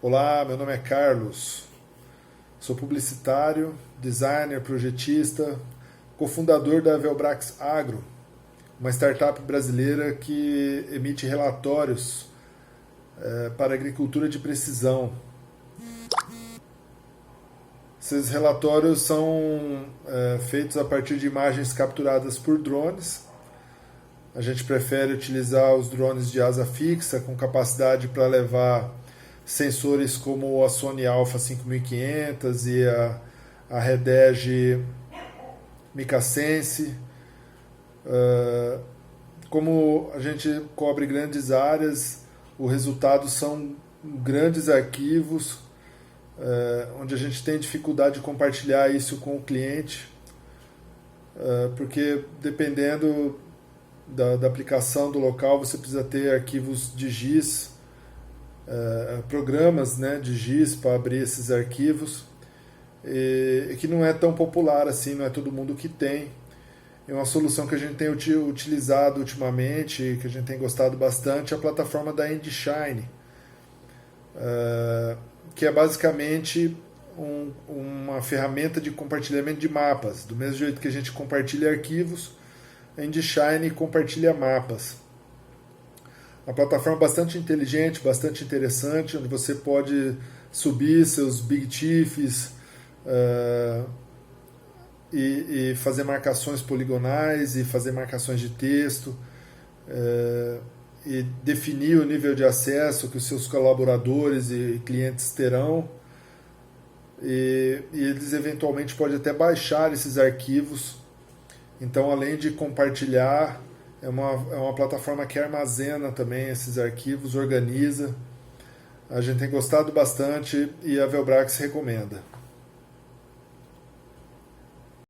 Olá, meu nome é Carlos, sou publicitário, designer, projetista, cofundador da Velbrax Agro, uma startup brasileira que emite relatórios para agricultura de precisão. Esses relatórios são feitos a partir de imagens capturadas por drones. A gente prefere utilizar os drones de asa fixa com capacidade para levar sensores como a Sony Alpha 5500 e a Redege Micasense. Como a gente cobre grandes áreas, o resultado são grandes arquivos, onde a gente tem dificuldade de compartilhar isso com o cliente, porque dependendo da aplicação do local, você precisa ter arquivos de GIS, programas, né, de GIS para abrir esses arquivos, e que não é tão popular assim, não é todo mundo que tem. É uma solução que a gente tem utilizado ultimamente, que a gente tem gostado bastante, é a plataforma da Endshine, que é basicamente uma ferramenta de compartilhamento de mapas. Do mesmo jeito que a gente compartilha arquivos, a Endshine compartilha mapas. Uma plataforma bastante inteligente, bastante interessante, onde você pode subir seus big chiefs e fazer marcações poligonais e fazer marcações de texto, e definir o nível de acesso que os seus colaboradores e clientes terão, e eles eventualmente podem até baixar esses arquivos. Então, além de compartilhar, é uma plataforma que armazena também esses arquivos, organiza. A gente tem gostado bastante e a Velbrax recomenda.